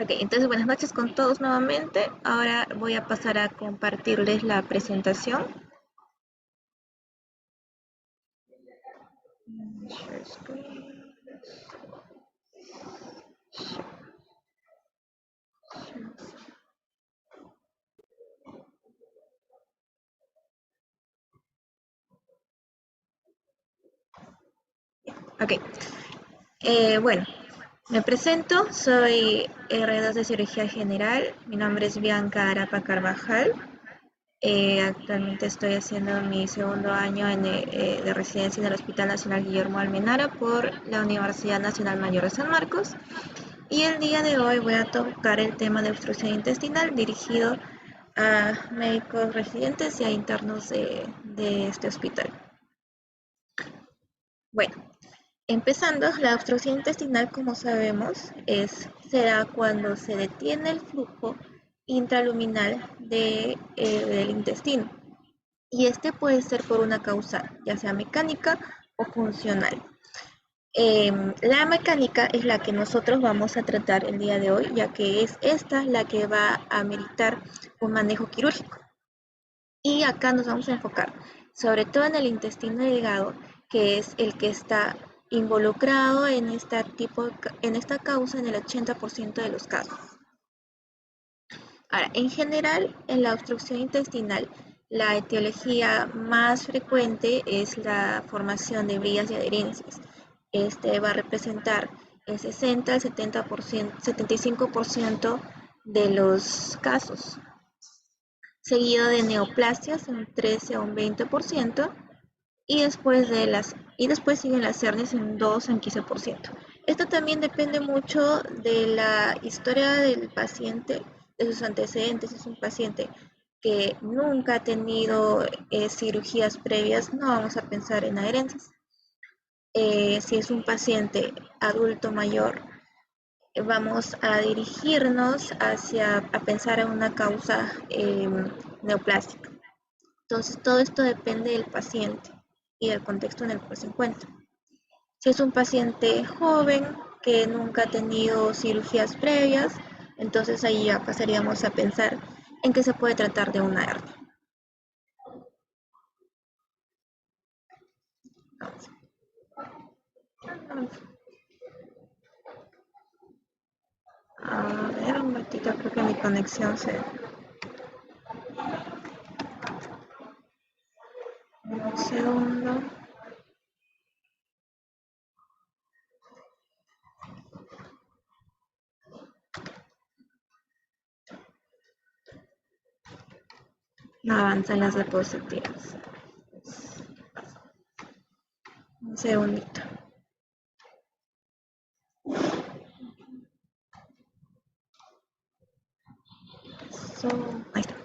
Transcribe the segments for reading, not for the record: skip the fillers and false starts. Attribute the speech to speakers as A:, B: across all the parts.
A: Ok, entonces buenas noches con todos nuevamente. Ahora voy a pasar a compartirles la presentación. Share screen. Ok, bueno, me presento, soy R2 de Cirugía General, mi nombre es Bianca Arapa Carvajal. Actualmente estoy haciendo mi segundo año de residencia en el Hospital Nacional Guillermo Almenara por la Universidad Nacional Mayor de San Marcos. Y el día de hoy voy a tocar el tema de obstrucción intestinal dirigido a médicos residentes y a internos de este hospital. Bueno, empezando, la obstrucción intestinal, como sabemos, será cuando se detiene el flujo intraluminal del intestino. Y este puede ser por una causa, ya sea mecánica o funcional. La mecánica es la que nosotros vamos a tratar el día de hoy, ya que es esta la que va a ameritar un manejo quirúrgico. Y acá nos vamos a enfocar sobre todo en el intestino delgado, que es el que está involucrado en esta causa en el 80% de los casos. Ahora, en general, en la obstrucción intestinal, la etiología más frecuente es la formación de vías y adherencias. Este va a representar el 60 al 70%, 75% de los casos, seguido de neoplasias, un 13 a un 20%, y después siguen las hernias en 2 a 15%. Esto también depende mucho de la historia del paciente, de sus antecedentes. Si es un paciente que nunca ha tenido cirugías previas, no vamos a pensar en adherencias. Si es un paciente adulto mayor, vamos a dirigirnos a pensar en una causa neoplástica. Entonces, todo esto depende del paciente y del contexto en el cual se encuentra. Si es un paciente joven que nunca ha tenido cirugías previas, entonces ahí ya pasaríamos a pensar en que se puede tratar de una hernia. A ver, un ratito, creo que mi conexión se... Un segundo. No avanzan las diapositivas. Un segundito. So, ahí está.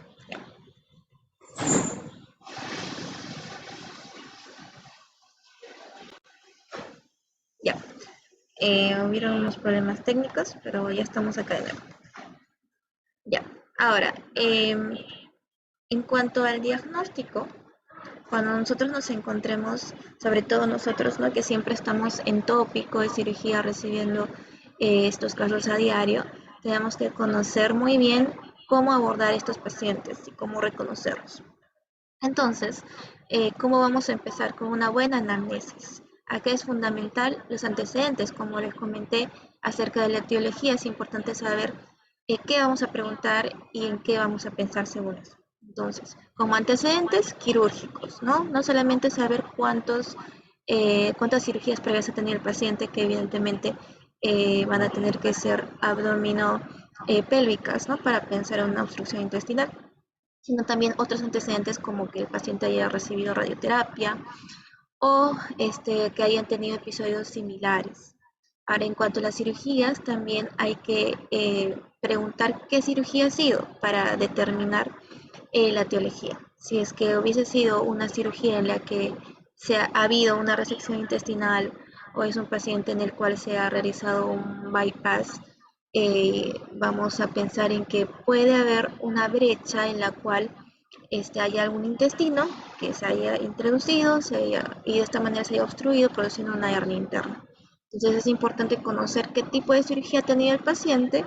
A: Ya. Hubieron unos problemas técnicos, pero ya estamos acá de nuevo. Ya. Ahora, En cuanto al diagnóstico, cuando nosotros nos encontremos, sobre todo nosotros, ¿no? Que siempre estamos en tópico de cirugía recibiendo estos casos a diario, tenemos que conocer muy bien cómo abordar estos pacientes y cómo reconocerlos. Entonces, ¿cómo vamos a empezar con una buena anamnesis? Acá es fundamental los antecedentes, como les comenté acerca de la etiología, es importante saber qué vamos a preguntar y en qué vamos a pensar según eso. Entonces, como antecedentes quirúrgicos, ¿no? No solamente saber cuántas cirugías previas ha tenido el paciente, que evidentemente van a tener que ser abdomino pélvicas, ¿no? Para pensar en una obstrucción intestinal, sino también otros antecedentes como que el paciente haya recibido radioterapia o que hayan tenido episodios similares. Ahora, en cuanto a las cirugías, también hay que preguntar qué cirugía ha sido para determinar la etiología. Si es que hubiese sido una cirugía en la que ha habido una resección intestinal o es un paciente en el cual se ha realizado un bypass, vamos a pensar en que puede haber una brecha en la cual haya algún intestino que se haya introducido y de esta manera se haya obstruido, produciendo una hernia interna. Entonces es importante conocer qué tipo de cirugía ha tenido el paciente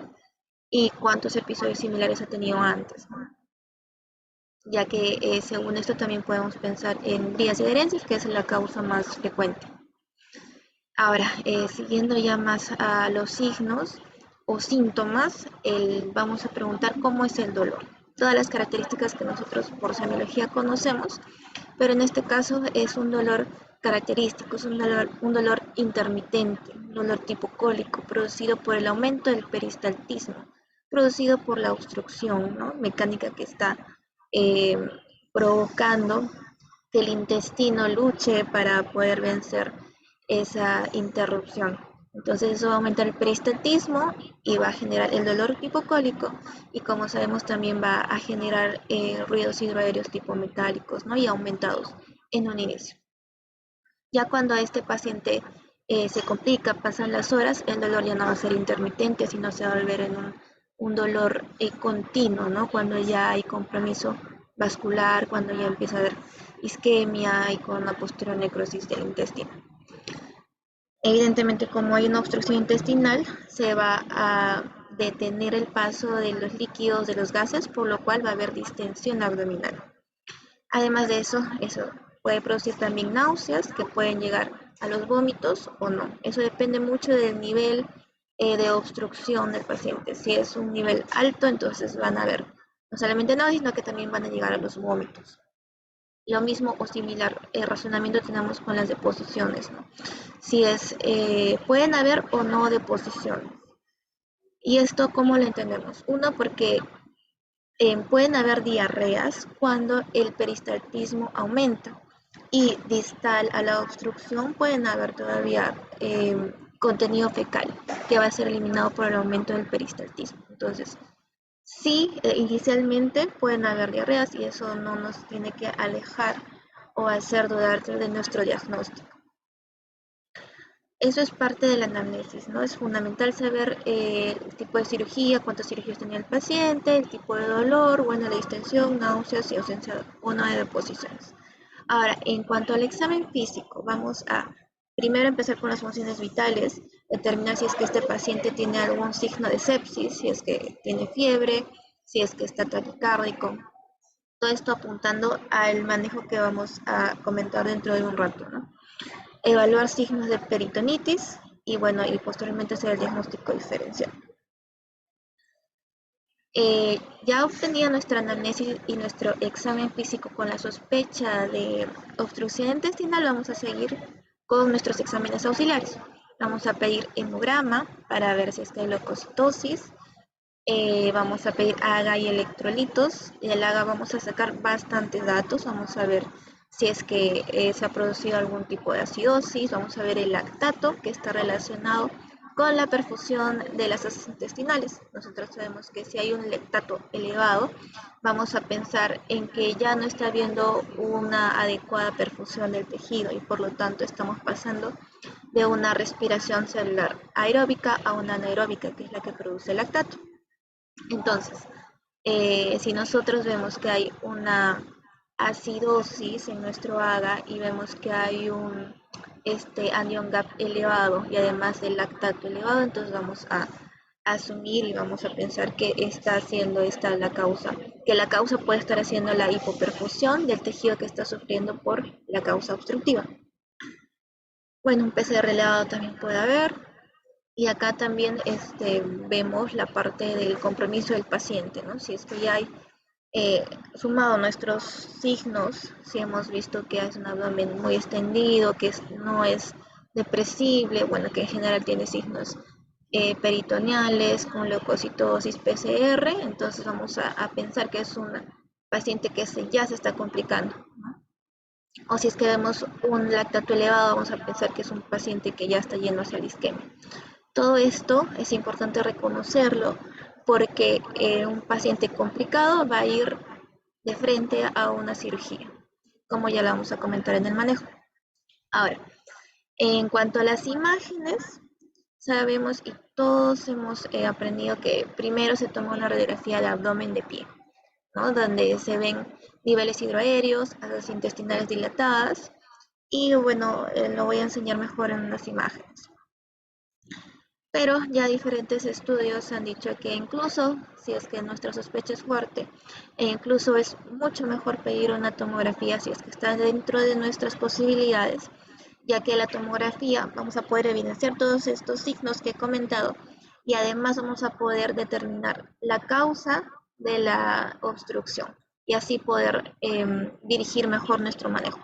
A: y cuántos episodios similares ha tenido antes, ¿no? Ya que según esto también podemos pensar en vías de adherencia, que es la causa más frecuente. Ahora, siguiendo ya más a los signos o síntomas, vamos a preguntar cómo es el dolor. Todas las características que nosotros por semiología conocemos, pero en este caso es un dolor característico, es un dolor intermitente, un dolor tipo cólico, producido por el aumento del peristaltismo, producido por la obstrucción, ¿no? Mecánica que está eh, provocando que el intestino luche para poder vencer esa interrupción. Entonces eso va a aumentar el peristaltismo y va a generar el dolor tipo cólico, y como sabemos también va a generar ruidos hidroaéreos tipo metálicos, ¿no? Y aumentados en un inicio. Ya cuando a este paciente se complica, pasan las horas, el dolor ya no va a ser intermitente, sino se va a volver en un dolor continuo, ¿no? Cuando ya hay compromiso vascular, cuando ya empieza a haber isquemia y con una posterior necrosis del intestino. Evidentemente, como hay una obstrucción intestinal, se va a detener el paso de los líquidos, de los gases, por lo cual va a haber distensión abdominal. Además de eso puede producir también náuseas que pueden llegar a los vómitos o no. Eso depende mucho del nivel de obstrucción del paciente. Si es un nivel alto, entonces van a haber no solamente náuseas, sino que también van a llegar a los vómitos. Lo mismo o similar razonamiento tenemos con las deposiciones, ¿no? Pueden haber o no deposiciones. ¿Y esto cómo lo entendemos? Uno, porque pueden haber diarreas cuando el peristaltismo aumenta, y distal a la obstrucción pueden haber todavía contenido fecal que va a ser eliminado por el aumento del peristaltismo. Entonces, sí, inicialmente pueden haber diarreas y eso no nos tiene que alejar o hacer dudar de nuestro diagnóstico. Eso es parte de la anamnesis, ¿no? Es fundamental saber el tipo de cirugía, cuántas cirugías tenía el paciente, el tipo de dolor, bueno, la distensión, náuseas y ausencia o no de deposiciones. Ahora, en cuanto al examen físico, vamos a primero empezar con las funciones vitales, determinar si es que este paciente tiene algún signo de sepsis, si es que tiene fiebre, si es que está taquicárdico. Todo esto apuntando al manejo que vamos a comentar dentro de un rato, ¿no? Evaluar signos de peritonitis y bueno, y posteriormente hacer el diagnóstico diferencial. Ya obtenida nuestra anamnesis y nuestro examen físico con la sospecha de obstrucción intestinal, vamos a seguir con nuestros exámenes auxiliares. Vamos a pedir hemograma para ver si es que hay leucocitosis. Vamos a pedir AGA y electrolitos. Y del AGA vamos a sacar bastantes datos. Vamos a ver si es que se ha producido algún tipo de acidosis. Vamos a ver el lactato, que está relacionado con la perfusión de las heces intestinales. Nosotros sabemos que si hay un lactato elevado, vamos a pensar en que ya no está habiendo una adecuada perfusión del tejido y por lo tanto estamos pasando de una respiración celular aeróbica a una anaeróbica, que es la que produce el lactato. Entonces, Si nosotros vemos que hay una acidosis en nuestro AGA y vemos que hay un anion gap elevado y además el lactato elevado, entonces vamos a asumir y vamos a pensar que está haciendo esta la causa, que la causa puede estar haciendo la hipoperfusión del tejido que está sufriendo por la causa obstructiva. Bueno, un PCR elevado también puede haber, y acá también vemos la parte del compromiso del paciente, ¿no? Si es que ya hay sumado nuestros signos, si hemos visto que es un abdomen muy extendido, que no es depresible, bueno, que en general tiene signos peritoneales con leucocitosis PCR, entonces vamos a pensar que es una paciente que ya se está complicando, ¿no? O si es que vemos un lactato elevado, vamos a pensar que es un paciente que ya está yendo hacia la isquemia. Todo esto es importante reconocerlo porque un paciente complicado va a ir de frente a una cirugía, como ya la vamos a comentar en el manejo. Ahora, en cuanto a las imágenes, sabemos y todos hemos aprendido que primero se toma una radiografía de abdomen de pie, ¿no? Donde se ven niveles hidroaéreos, asas intestinales dilatadas, y bueno, lo voy a enseñar mejor en unas imágenes. Pero ya diferentes estudios han dicho que incluso si es que nuestra sospecha es fuerte, e incluso es mucho mejor pedir una tomografía si es que está dentro de nuestras posibilidades, ya que la tomografía vamos a poder evidenciar todos estos signos que he comentado y además vamos a poder determinar la causa de la obstrucción y así poder dirigir mejor nuestro manejo.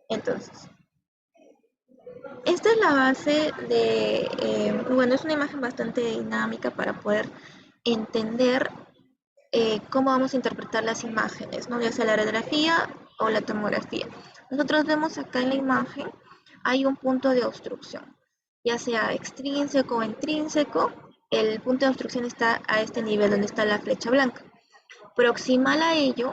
A: Entonces, esta es la base de, bueno, es una imagen bastante dinámica para poder entender cómo vamos a interpretar las imágenes, ¿no? Ya sea la radiografía o la tomografía. Nosotros vemos acá en la imagen, hay un punto de obstrucción, ya sea extrínseco o intrínseco, el punto de obstrucción está a este nivel donde está la flecha blanca. Proximal a ello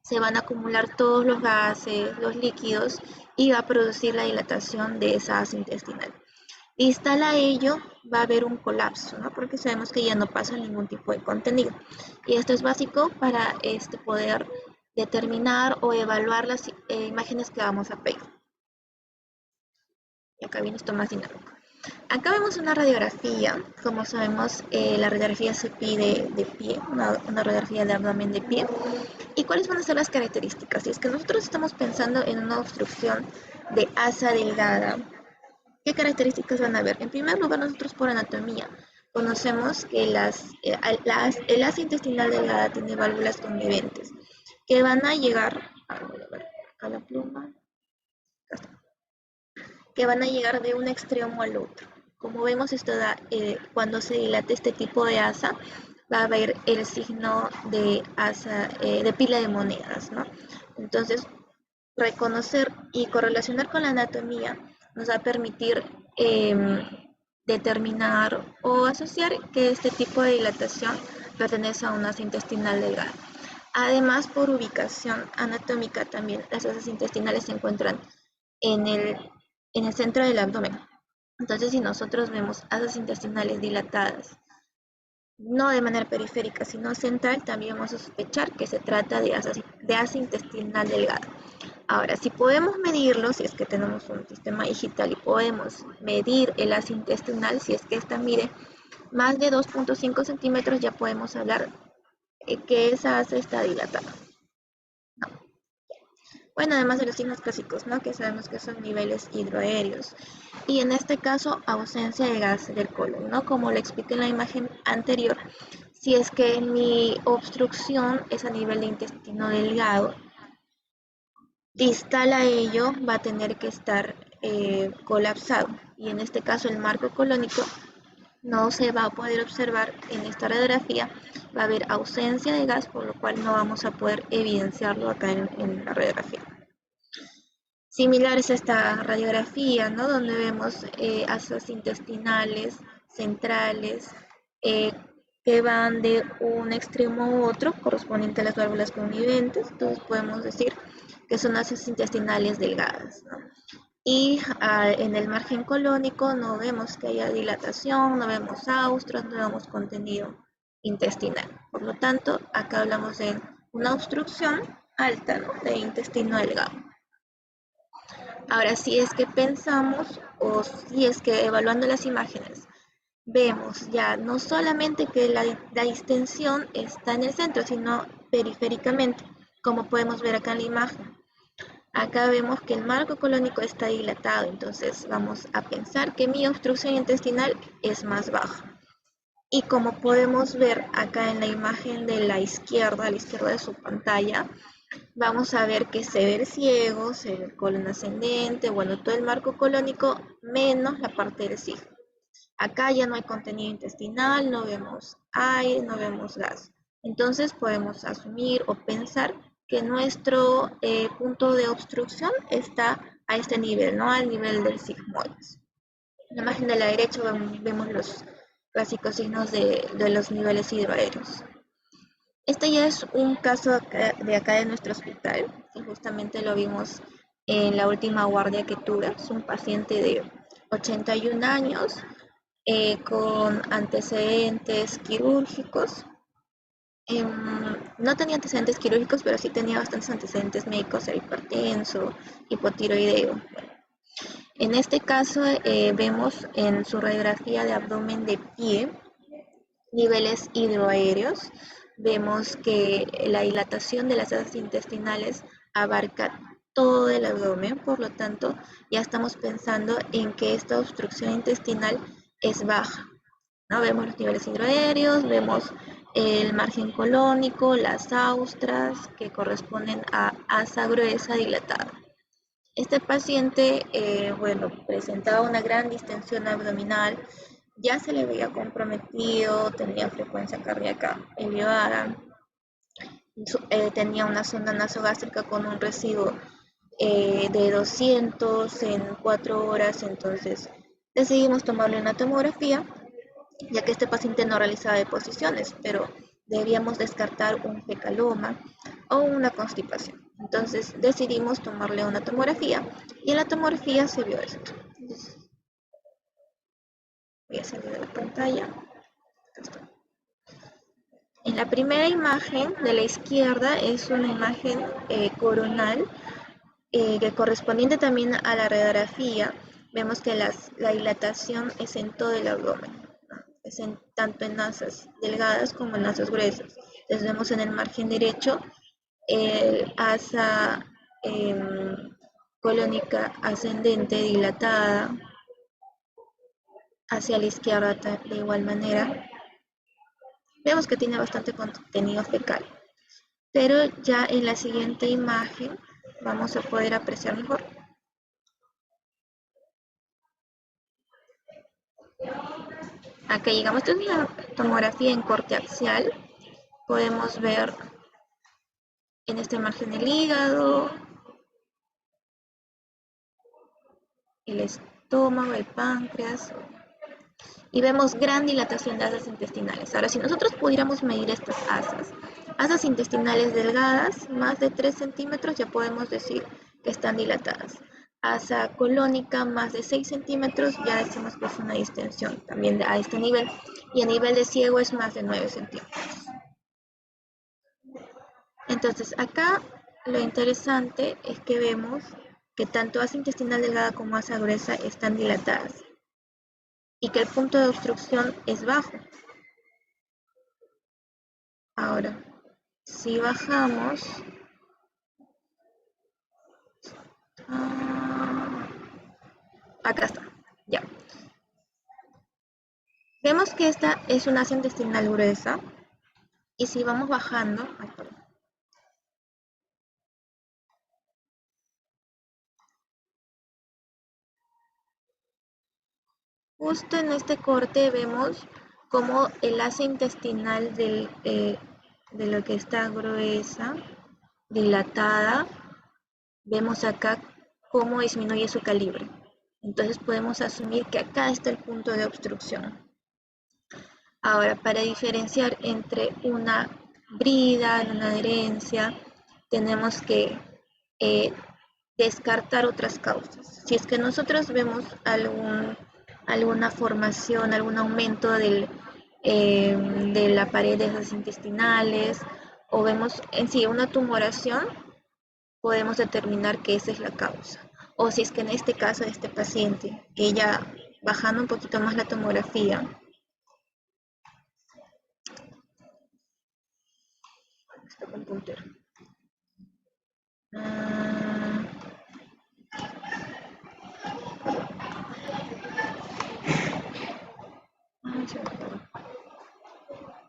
A: se van a acumular todos los gases, los líquidos y va a producir la dilatación de esa asa intestinal. Distal a ello va a haber un colapso, ¿no? Porque sabemos que ya no pasa ningún tipo de contenido. Y esto es básico para poder determinar o evaluar las imágenes que vamos a pedir. Y acá viene esto más dinámico. Acá vemos una radiografía, como sabemos la radiografía se pide de pie, una radiografía de abdomen de pie. ¿Y cuáles van a ser las características? Si es que nosotros estamos pensando en una obstrucción de asa delgada, ¿qué características van a ver? En primer lugar, nosotros por anatomía conocemos que el asa intestinal delgada tiene válvulas conviventes que van a llegar, voy a ver, acá la pluma, que van a llegar de un extremo al otro. Como vemos, esto da, cuando se dilata este tipo de asa, va a haber el signo de asa, de pila de monedas, ¿no? Entonces, reconocer y correlacionar con la anatomía nos va a permitir determinar o asociar que este tipo de dilatación pertenece a una asa intestinal delgada. Además, por ubicación anatómica también, las asas intestinales se encuentran en el centro del abdomen. Entonces, si nosotros vemos asas intestinales dilatadas, no de manera periférica, sino central, también vamos a sospechar que se trata de asa intestinal delgada. Ahora, si podemos medirlo, si es que tenemos un sistema digital y podemos medir el asa intestinal, si es que esta mide más de 2.5 centímetros, ya podemos hablar que esa asa está dilatada. No. Bueno, además de los signos clásicos, ¿no? Que sabemos que son niveles hidroaéreos. Y en este caso, ausencia de gas del colon, ¿no? Como lo expliqué en la imagen anterior, si es que mi obstrucción es a nivel de intestino delgado, distal a ello va a tener que estar colapsado y en este caso el marco colónico no se va a poder observar en esta radiografía, va a haber ausencia de gas, por lo cual no vamos a poder evidenciarlo acá en la radiografía. Similar es esta radiografía, ¿no? Donde vemos asas intestinales centrales eh, que van de un extremo a otro, correspondiente a las válvulas conviventes. Entonces podemos decir que son asas intestinales delgadas, ¿no? Y en el margen colónico no vemos que haya dilatación, no vemos austras, no vemos contenido intestinal. Por lo tanto, acá hablamos de una obstrucción alta, ¿no?, de intestino delgado. Ahora, si es que pensamos o si es que evaluando las imágenes vemos ya no solamente que la distensión está en el centro, sino periféricamente, como podemos ver acá en la imagen. Acá vemos que el marco colónico está dilatado, entonces vamos a pensar que mi obstrucción intestinal es más baja. Y como podemos ver acá en la imagen de la izquierda, a la izquierda de su pantalla, vamos a ver que se ve el ciego, se ve el colon ascendente, bueno, todo el marco colónico menos la parte del signo. Acá ya no hay contenido intestinal, no vemos aire, no vemos gas. Entonces podemos asumir o pensar que nuestro punto de obstrucción está a este nivel, ¿no?, al nivel del sigmoides. En la imagen de la derecha vemos los clásicos signos de los niveles hidroaéreos. Este ya es un caso de acá de nuestro hospital, y justamente lo vimos en la última guardia que tuve. Es un paciente de 81 años con antecedentes quirúrgicos. No tenía antecedentes quirúrgicos, pero sí tenía bastantes antecedentes médicos, era hipertenso, hipotiroideo. En este caso vemos en su radiografía de abdomen de pie niveles hidroaéreos. Vemos que la dilatación de las asas intestinales abarca todo el abdomen, por lo tanto ya estamos pensando en que esta obstrucción intestinal es baja, ¿no? Vemos los niveles hidroaéreos, vemos el margen colónico, las austras que corresponden a asa gruesa dilatada. Este paciente, bueno, presentaba una gran distensión abdominal, ya se le veía comprometido, tenía frecuencia cardíaca elevada, tenía una sonda nasogástrica con un residuo de 200 en 4 horas, entonces decidimos tomarle una tomografía, ya que este paciente no realizaba deposiciones, pero debíamos descartar un fecaloma o una constipación. Entonces decidimos tomarle una tomografía y en la tomografía se vio esto. Entonces, voy a salir de la pantalla. En la primera imagen de la izquierda es una imagen coronal que correspondiente también a la radiografía. Vemos que la dilatación es en todo el abdomen, ¿no? Es tanto en asas delgadas como en asas gruesas. Entonces vemos en el margen derecho el asa colónica ascendente dilatada, hacia la izquierda de igual manera. Vemos que tiene bastante contenido fecal, pero ya en la siguiente imagen vamos a poder apreciar mejor. Acá llegamos, esta es una tomografía en corte axial. Podemos ver en esta imagen el hígado, el estómago, el páncreas, y vemos gran dilatación de asas intestinales. Ahora, si nosotros pudiéramos medir estas asas intestinales delgadas, más de 3 centímetros, ya podemos decir que están dilatadas. Asa colónica, más de 6 centímetros, ya decimos que es una distensión también a este nivel. Y a nivel de ciego es más de 9 centímetros. Entonces, acá lo interesante es que vemos que tanto asa intestinal delgada como asa gruesa están dilatadas y que el punto de obstrucción es bajo. Ahora, si bajamos, acá está, ya. Vemos que esta es una asa intestinal gruesa y si vamos bajando, justo en este corte vemos como el asa intestinal de lo que está gruesa, dilatada, vemos acá cómo disminuye su calibre. Entonces podemos asumir que acá está el punto de obstrucción. Ahora, para diferenciar entre una brida, una adherencia, tenemos que descartar otras causas. Si es que nosotros vemos alguna formación, algún aumento de la pared de las intestinales, o vemos en sí una tumoración, podemos determinar que esa es la causa. O si es que en este caso de este paciente, ella bajando un poquito más la tomografía, está con puntero.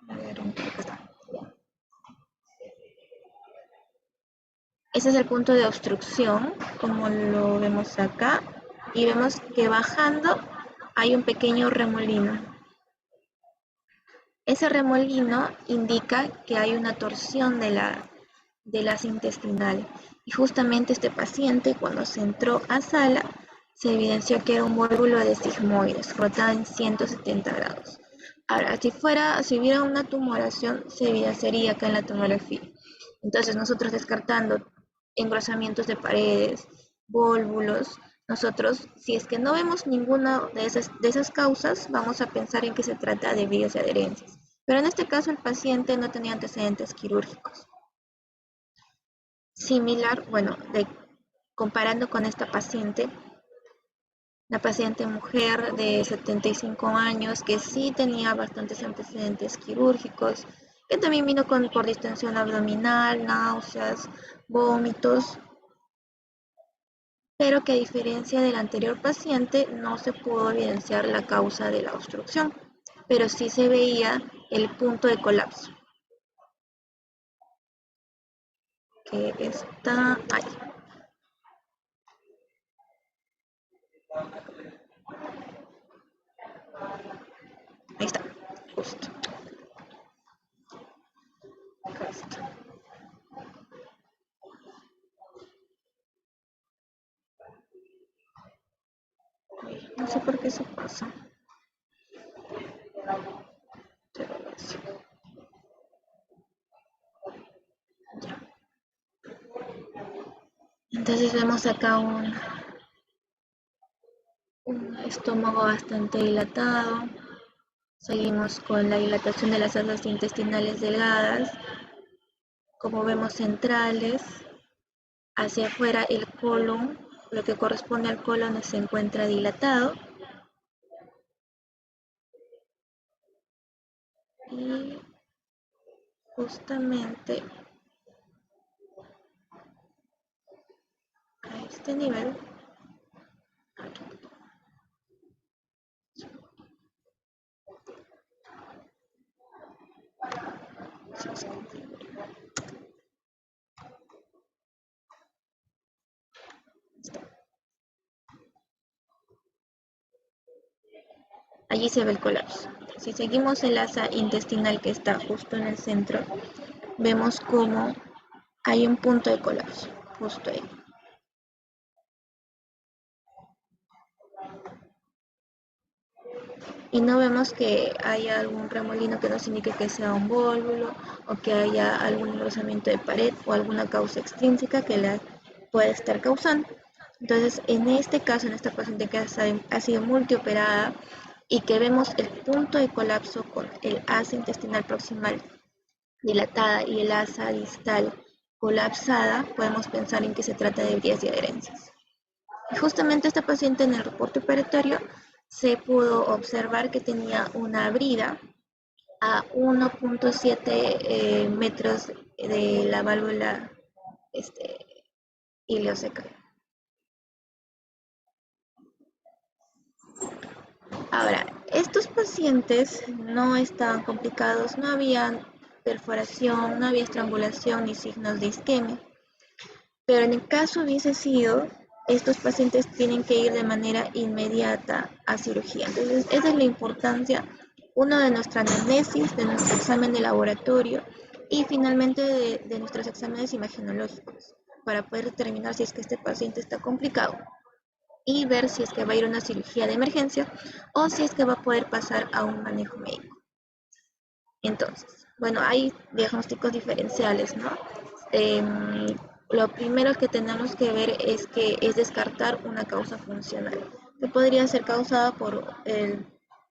A: A ver, acá está. Ese es el punto de obstrucción, como lo vemos acá, y vemos que bajando hay un pequeño remolino. Ese remolino indica que hay una torsión de las intestinales. Y justamente este paciente, cuando se entró a sala, se evidenció que era un módulo de sigmoides, rotado en 170 grados. Ahora, si hubiera una tumoración, se evidenciaría acá en la tomografía. Entonces, nosotros descartando engrosamientos de paredes, vólvulos, nosotros, si es que no vemos ninguna de esas causas, vamos a pensar en que se trata de vías de adherencias. Pero en este caso, el paciente no tenía antecedentes quirúrgicos. Similar, bueno, comparando con esta paciente, la paciente mujer de 75 años que sí tenía bastantes antecedentes quirúrgicos, que también vino por distensión abdominal, náuseas, vómitos, pero que a diferencia del anterior paciente no se pudo evidenciar la causa de la obstrucción, pero sí se veía el punto de colapso, que está ahí. Ahí está, justo. Acá está. No sé por qué eso pasa. Entonces vemos acá un estómago bastante dilatado. Seguimos con la dilatación de las asas intestinales delgadas, como vemos centrales. Hacia afuera el colon, lo que corresponde al colon se encuentra dilatado. Y justamente a este nivel, allí se ve el colapso. Si seguimos el asa intestinal que está justo en el centro, vemos como hay un punto de colapso, justo ahí. Y no vemos que haya algún remolino que nos indique que sea un vólvulo o que haya algún engrosamiento de pared o alguna causa extrínseca que la pueda estar causando. Entonces, en este caso, en esta paciente que ha sido multioperada y que vemos el punto de colapso con el asa intestinal proximal dilatada y el asa distal colapsada, podemos pensar en que se trata de vías de adherencias. Y justamente esta paciente en el reporte operatorio se pudo observar que tenía una brida a 1.7 metros de la válvula ileocecal. Ahora, estos pacientes no estaban complicados, no había perforación, no había estrangulación ni signos de isquemia, pero en el caso hubiese sido, estos pacientes tienen que ir de manera inmediata a cirugía. Entonces, esa es la importancia, uno, de nuestra anamnesis, de nuestro examen de laboratorio y finalmente de nuestros exámenes imagenológicos, para poder determinar si es que este paciente está complicado y ver si es que va a ir a una cirugía de emergencia o si es que va a poder pasar a un manejo médico. Entonces, bueno, hay diagnósticos diferenciales, ¿no? Lo primero que tenemos que ver es que es descartar una causa funcional, que podría ser causada por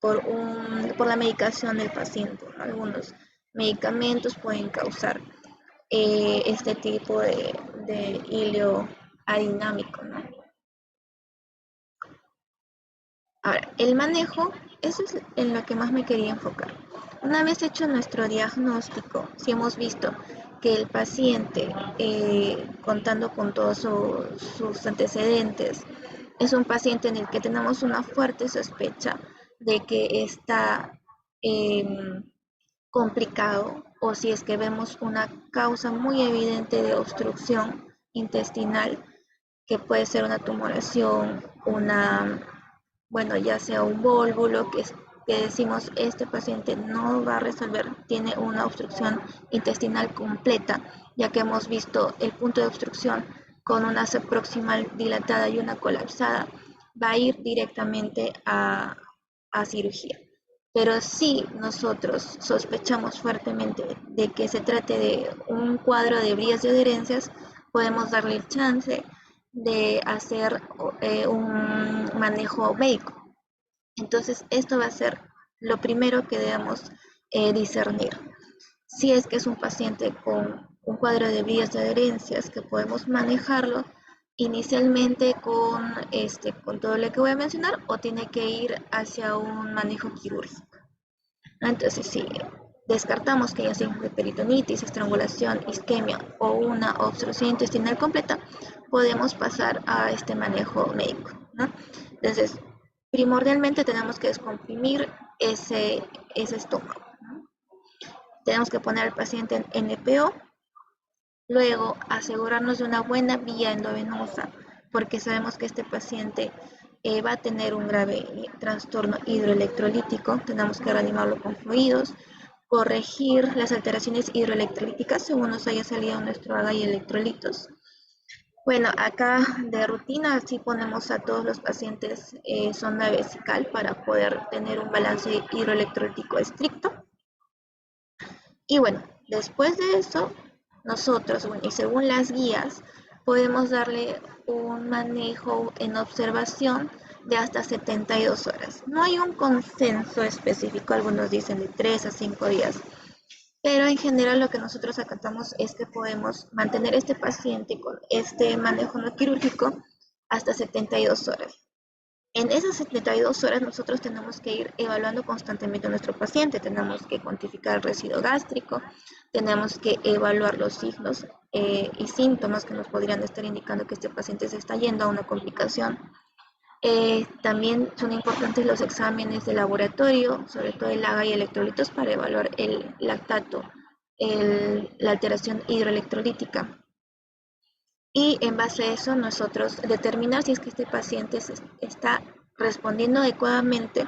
A: por la medicación del paciente, ¿no? Algunos medicamentos pueden causar este tipo de hilo adinámico, ¿no? Ahora, el manejo, eso es en lo que más me quería enfocar. Una vez hecho nuestro diagnóstico, si hemos visto que el paciente, contando con todos sus antecedentes, es un paciente en el que tenemos una fuerte sospecha de que está eh, complicado, o si es que vemos una causa muy evidente de obstrucción intestinal, que puede ser una tumoración, bueno, ya sea un vólvulo, que decimos este paciente no va a resolver, tiene una obstrucción intestinal completa, ya que hemos visto el punto de obstrucción con una subproximal dilatada y una colapsada, va a ir directamente a cirugía. Pero si nosotros sospechamos fuertemente de que se trate de un cuadro de vías de adherencias, podemos darle el chance de hacer un manejo médico. Entonces, esto va a ser lo primero que debemos discernir. Si es que es un paciente con un cuadro de vías de adherencias, que podemos manejarlo inicialmente con todo lo que voy a mencionar, o tiene que ir hacia un manejo quirúrgico. Entonces, si descartamos que haya signos de peritonitis, estrangulación, isquemia o una obstrucción intestinal completa, podemos pasar a este manejo médico, ¿no? Entonces, primordialmente tenemos que descomprimir ese estómago, ¿no? Tenemos que poner al paciente en NPO, luego asegurarnos de una buena vía endovenosa, porque sabemos que este paciente va a tener un grave trastorno hidroelectrolítico, tenemos que reanimarlo con fluidos, corregir las alteraciones hidroelectrolíticas según nos haya salido nuestro AGA y electrolitos. Bueno, acá de rutina sí ponemos a todos los pacientes sonda vesical para poder tener un balance hidroelectrolítico estricto. Y bueno, después de eso, nosotros, bueno, y según las guías, podemos darle un manejo en observación de hasta 72 horas. No hay un consenso específico, algunos dicen de 3 a 5 días, pero en general lo que nosotros acatamos es que podemos mantener este paciente con este manejo no quirúrgico hasta 72 horas. En esas 72 horas nosotros tenemos que ir evaluando constantemente a nuestro paciente, tenemos que cuantificar el residuo gástrico, tenemos que evaluar los signos y síntomas que nos podrían estar indicando que este paciente se está yendo a una complicación. También son importantes los exámenes de laboratorio, sobre todo el AGA y electrolitos, para evaluar el lactato, la alteración hidroelectrolítica. Y en base a eso nosotros determinar si es que este paciente está respondiendo adecuadamente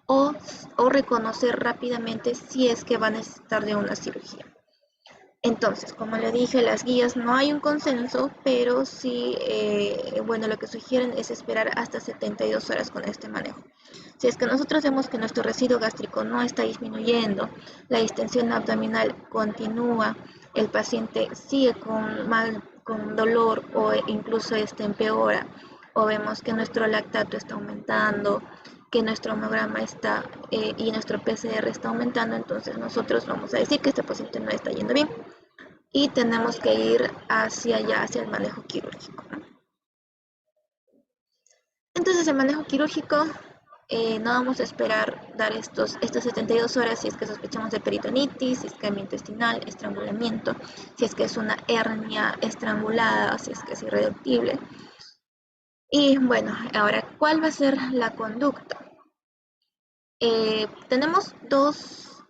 A: o reconocer rápidamente si es que va a necesitar de una cirugía. Entonces, como le dije, las guías no hay un consenso, pero sí, bueno, lo que sugieren es esperar hasta 72 horas con este manejo. Si es que nosotros vemos que nuestro residuo gástrico no está disminuyendo, la distensión abdominal continúa, el paciente sigue con dolor o incluso empeora, o vemos que nuestro lactato está aumentando, que nuestro hemograma está y nuestro PCR está aumentando, entonces nosotros vamos a decir que este paciente no está yendo bien y tenemos que ir hacia allá, hacia el manejo quirúrgico, ¿no? Entonces el manejo quirúrgico, no vamos a esperar dar estas 72 horas si es que sospechamos de peritonitis, isquemia intestinal, estrangulamiento, si es que es una hernia estrangulada, si es que es irreductible. Y bueno, ahora, ¿cuál va a ser la conducta? Tenemos dos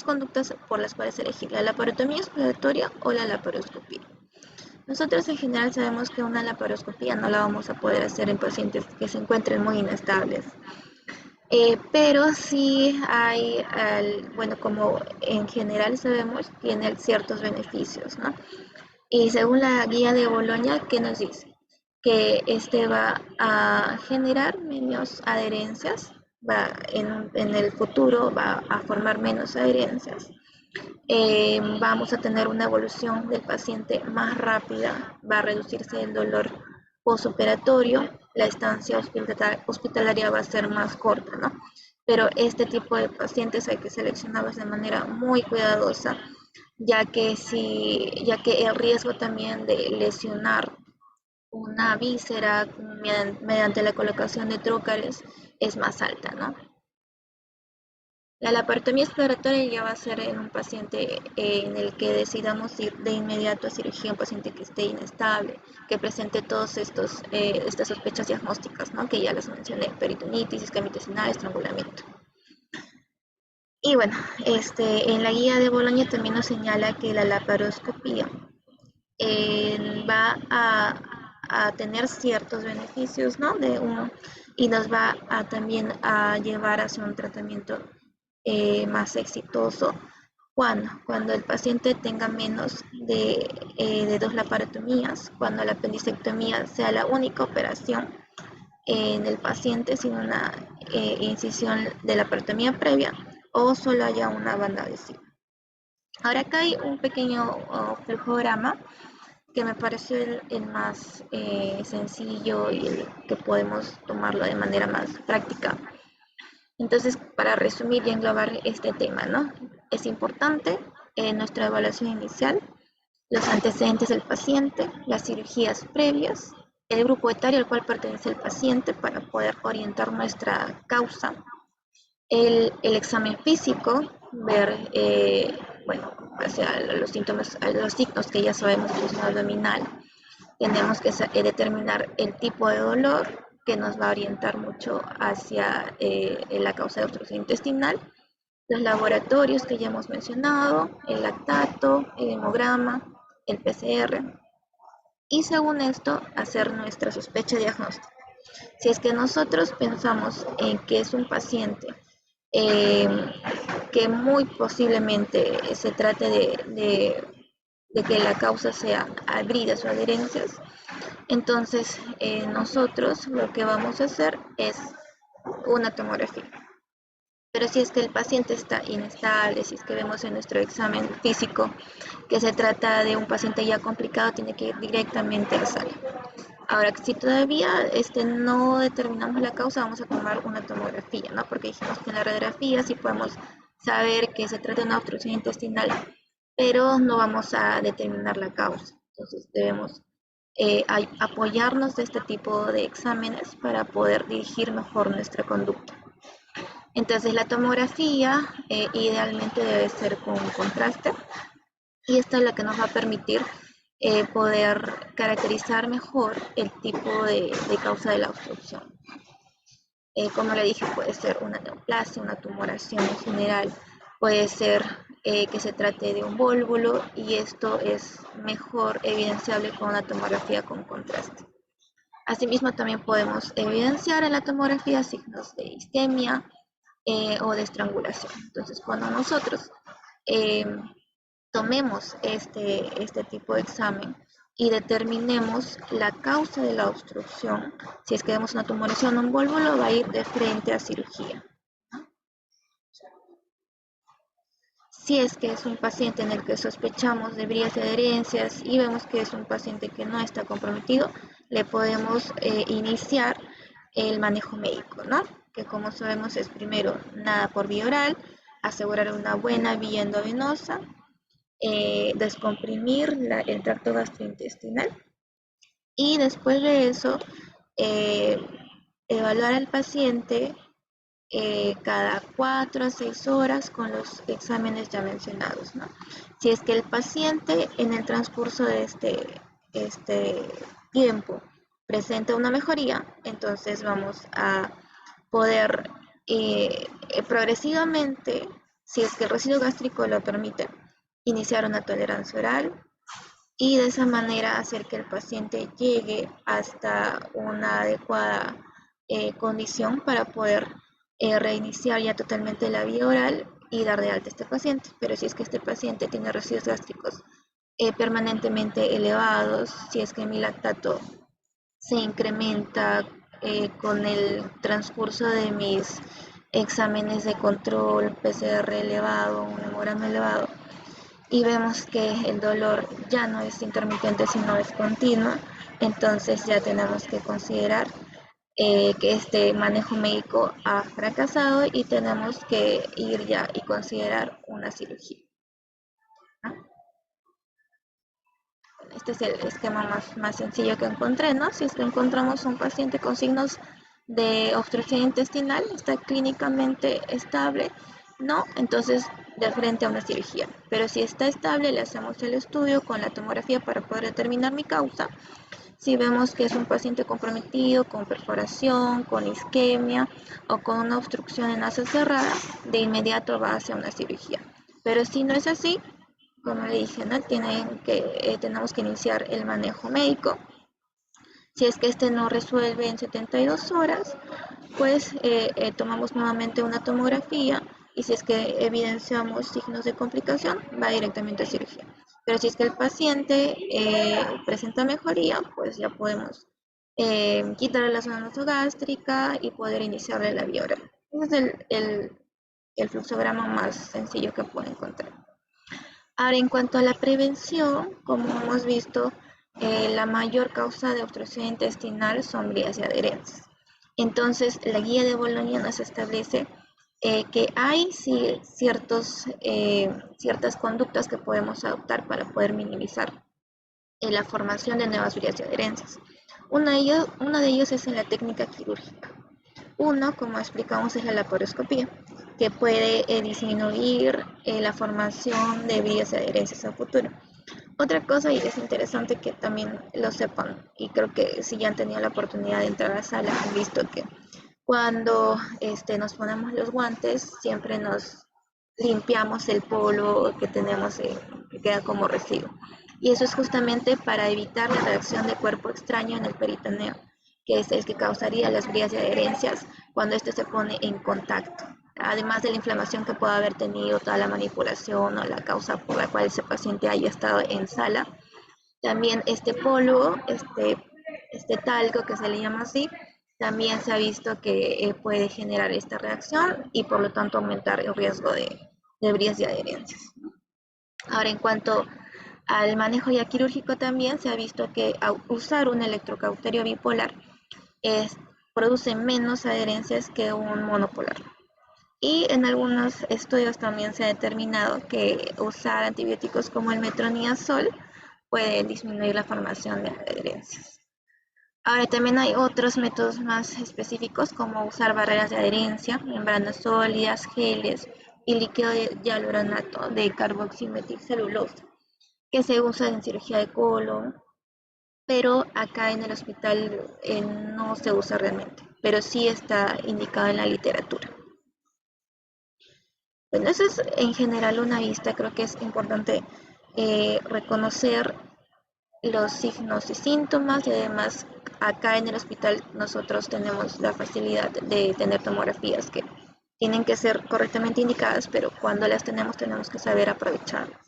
A: conductas por las cuales elegir, la laparotomía exploratoria o la laparoscopía. Nosotros en general sabemos que una laparoscopía no la vamos a poder hacer en pacientes que se encuentren muy inestables. Pero sí hay, bueno, como en general sabemos, tiene ciertos beneficios, ¿no? Y según la guía de Boloña, ¿qué nos dice? Que este va a generar menos adherencias, en el futuro va a formar menos adherencias. Vamos a tener una evolución del paciente más rápida, va a reducirse el dolor postoperatorio, la estancia hospitalaria va a ser más corta, ¿no? Pero este tipo de pacientes hay que seleccionarlos de manera muy cuidadosa, ya que el riesgo también de lesionar una víscera mediante la colocación de trocars es más alta, ¿no? La laparotomía exploratoria ya va a ser en un paciente en el que decidamos ir de inmediato a cirugía, un paciente que esté inestable, que presente todos estas sospechas diagnósticas, ¿no? Que ya las mencioné: peritonitis, isquemia intestinal, estrangulamiento. Y bueno, en la guía de Bolonia también nos señala que la laparoscopía va a tener ciertos beneficios, ¿no? Y nos va a también a llevar hacia un tratamiento más exitoso cuando el paciente tenga menos de 2 laparotomías, cuando la apendicectomía sea la única operación en el paciente sin una incisión de laparotomía previa, o solo haya una banda adhesiva. Ahora acá hay un pequeño flujograma que me pareció el más sencillo y el que podemos tomarlo de manera más práctica. Entonces, para resumir y englobar este tema, ¿no? Es importante nuestra evaluación inicial, los antecedentes del paciente, las cirugías previas, el grupo etario al cual pertenece el paciente para poder orientar nuestra causa, el examen físico, ver, bueno, hacia los síntomas, los signos que ya sabemos de función abdominal. Tenemos que determinar el tipo de dolor, que nos va a orientar mucho hacia la causa de obstrucción intestinal, los laboratorios que ya hemos mencionado, el lactato, el hemograma, el PCR, y según esto hacer nuestra sospecha diagnóstica. Si es que nosotros pensamos en que es un paciente eh, que muy posiblemente se trate de que la causa sea bridas o adherencias, entonces nosotros lo que vamos a hacer es una tomografía. Pero si es que el paciente está inestable, si es que vemos en nuestro examen físico que se trata de un paciente ya complicado, tiene que ir directamente a sala. Ahora, si todavía no determinamos la causa, vamos a tomar una tomografía, ¿no? Porque dijimos que en la radiografía sí podemos saber que se trata de una obstrucción intestinal, pero no vamos a determinar la causa. Entonces debemos apoyarnos de este tipo de exámenes para poder dirigir mejor nuestra conducta. Entonces la tomografía idealmente debe ser con contraste, y esto es lo que nos va a permitir poder caracterizar mejor el tipo de causa de la obstrucción. Como le dije, puede ser una neoplasia, una tumoración en general, puede ser que se trate de un vólvulo, y esto es mejor evidenciable con una tomografía con contraste. Asimismo, también podemos evidenciar en la tomografía signos de isquemia o de estrangulación. Entonces, cuando nosotros tomemos este tipo de examen y determinemos la causa de la obstrucción, si es que vemos una tumoración o un vólvulo, va a ir de frente a cirugía. Si es que es un paciente en el que sospechamos de bridas y adherencias y vemos que es un paciente que no está comprometido, le podemos iniciar el manejo médico, ¿no? Que como sabemos es primero nada por vía oral, asegurar una buena vía endovenosa, descomprimir el tracto gastrointestinal, y después de eso eh, evaluar al paciente cada 4 a 6 horas con los exámenes ya mencionados, ¿no? Si es que el paciente en el transcurso de este tiempo presenta una mejoría, entonces vamos a poder progresivamente, si es que el residuo gástrico lo permite, iniciar una tolerancia oral, y de esa manera hacer que el paciente llegue hasta una adecuada condición para poder reiniciar ya totalmente la vía oral y dar de alta a este paciente. Pero si es que este paciente tiene residuos gástricos permanentemente elevados, si es que mi lactato se incrementa con el transcurso de mis exámenes de control, PCR elevado, un hemograma elevado, y vemos que el dolor ya no es intermitente sino es continuo, entonces ya tenemos que considerar que este manejo médico ha fracasado y tenemos que ir ya y considerar una cirugía, ¿no? Este es el esquema más sencillo que encontré, ¿no? Si es que encontramos un paciente con signos de obstrucción intestinal, está clínicamente estable, ¿no? Entonces, de frente a una cirugía. Pero si está estable, le hacemos el estudio con la tomografía para poder determinar mi causa. Si vemos que es un paciente comprometido con perforación, con isquemia o con una obstrucción en asa cerrada, de inmediato va hacia una cirugía. Pero si no es así, como le dije, ¿no? Tenemos que iniciar el manejo médico. Si es que este no resuelve en 72 horas, pues tomamos nuevamente una tomografía y si es que evidenciamos signos de complicación, va directamente a cirugía. Pero si es que el paciente presenta mejoría, pues ya podemos quitarle la zona nasogástrica y poder iniciarle la vía oral. Ese es el fluxograma más sencillo que puedo encontrar. Ahora, en cuanto a la prevención, como hemos visto, la mayor causa de obstrucción intestinal son vías y adherencias. Entonces, la guía de Bolonia nos establece que hay sí, ciertas conductas que podemos adoptar para poder minimizar la formación de nuevas vías y adherencias. Una de ellos es en la técnica quirúrgica. Uno, como explicamos, es la laparoscopía, que puede disminuir la formación de vías y adherencias a futuro. Otra cosa, y es interesante que también lo sepan, y creo que si ya han tenido la oportunidad de entrar a la sala, han visto que cuando nos ponemos los guantes, siempre nos limpiamos el polvo que tenemos, que queda como residuo. Y eso es justamente para evitar la reacción de cuerpo extraño en el peritoneo, que es el que causaría las vías de adherencias cuando este se pone en contacto. Además de la inflamación que pueda haber tenido toda la manipulación o la causa por la cual ese paciente haya estado en sala, también este polvo, este talco que se le llama así, también se ha visto que puede generar esta reacción y por lo tanto aumentar el riesgo de vías y adherencias. Ahora, en cuanto al manejo ya quirúrgico, también se ha visto que usar un electrocauterio bipolar produce menos adherencias que un monopolar. Y en algunos estudios también se ha determinado que usar antibióticos como el metronidazol puede disminuir la formación de adherencias. Ahora también hay otros métodos más específicos como usar barreras de adherencia, membranas sólidas, geles y líquido de hialuronato de carboximetilcelulosa, que se usa en cirugía de colon, pero acá en el hospital no se usa realmente, pero sí está indicado en la literatura. Bueno, eso es en general una vista, creo que es importante reconocer los signos y síntomas y además acá en el hospital nosotros tenemos la facilidad de tener tomografías que tienen que ser correctamente indicadas, pero cuando las tenemos que saber aprovecharlas.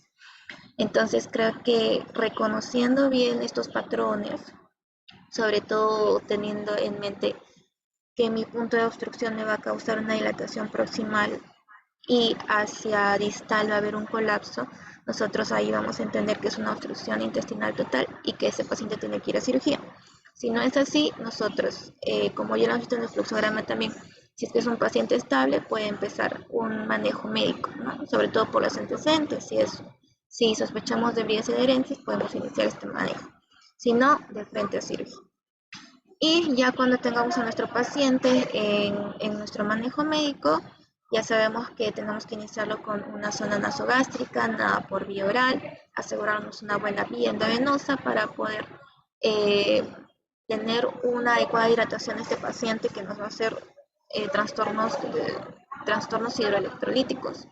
A: Entonces creo que reconociendo bien estos patrones, sobre todo teniendo en mente que mi punto de obstrucción me va a causar una dilatación proximal y hacia distal va a haber un colapso, nosotros ahí vamos a entender que es una obstrucción intestinal total y que ese paciente tiene que ir a cirugía. Si no es así, nosotros, como ya lo hemos visto en el fluxograma también, si es que es un paciente estable, puede empezar un manejo médico, ¿no? Sobre todo por los antecedentes. Si sospechamos de vías y adherencias, podemos iniciar este manejo. Si no, de frente a cirugía. Y ya cuando tengamos a nuestro paciente en nuestro manejo médico, ya sabemos que tenemos que iniciarlo con una zona nasogástrica, nada por vía oral, asegurarnos una buena vía endovenosa para poder eh, tener una adecuada hidratación de este paciente que nos va a hacer trastornos hidroelectrolíticos.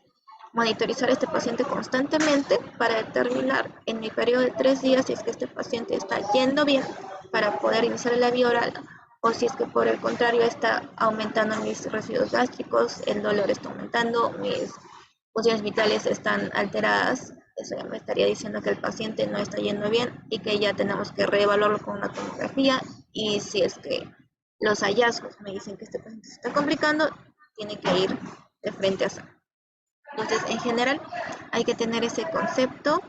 A: Monitorizar a este paciente constantemente para determinar en el periodo de 3 días si es que este paciente está yendo bien para poder iniciar la vía oral o si es que por el contrario está aumentando mis residuos gástricos, el dolor está aumentando, mis funciones vitales están alteradas. Eso ya me estaría diciendo que el paciente no está yendo bien y que ya tenemos que reevaluarlo con una tomografía y si es que los hallazgos me dicen que este paciente se está complicando, tiene que ir de frente a sala. Entonces, en general, hay que tener ese concepto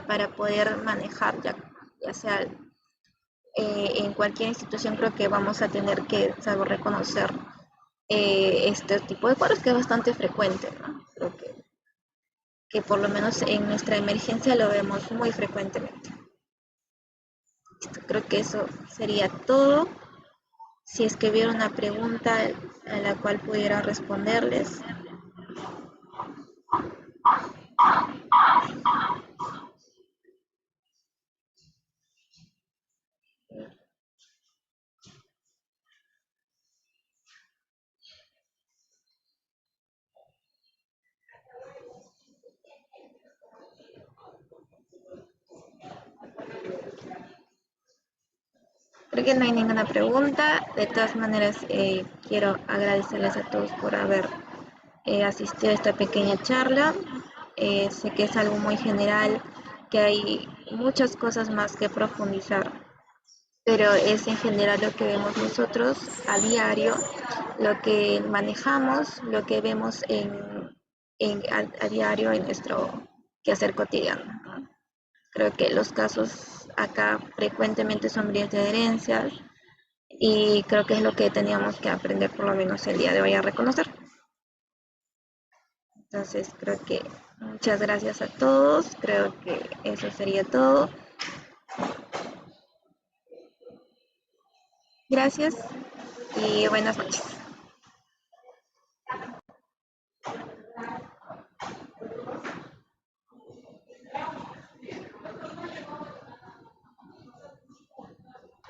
A: para poder manejar ya sea en cualquier institución creo que vamos a tener que saber reconocer este tipo de cuadros que es bastante frecuente, ¿no? Creo que por lo menos en nuestra emergencia lo vemos muy frecuentemente. Creo que eso sería todo. Si es que hubiera una pregunta a la cual pudiera responderles. Creo que no hay ninguna pregunta. De todas maneras, quiero agradecerles a todos por haber asistido a esta pequeña charla. Sé que es algo muy general, que hay muchas cosas más que profundizar, pero es en general lo que vemos nosotros a diario, lo que manejamos, lo que vemos a diario en nuestro quehacer cotidiano, ¿no? Creo que los casos acá frecuentemente son bienes de herencias y creo que es lo que teníamos que aprender por lo menos el día de hoy a reconocer. Entonces creo que muchas gracias a todos, creo que eso sería todo. Gracias y buenas noches.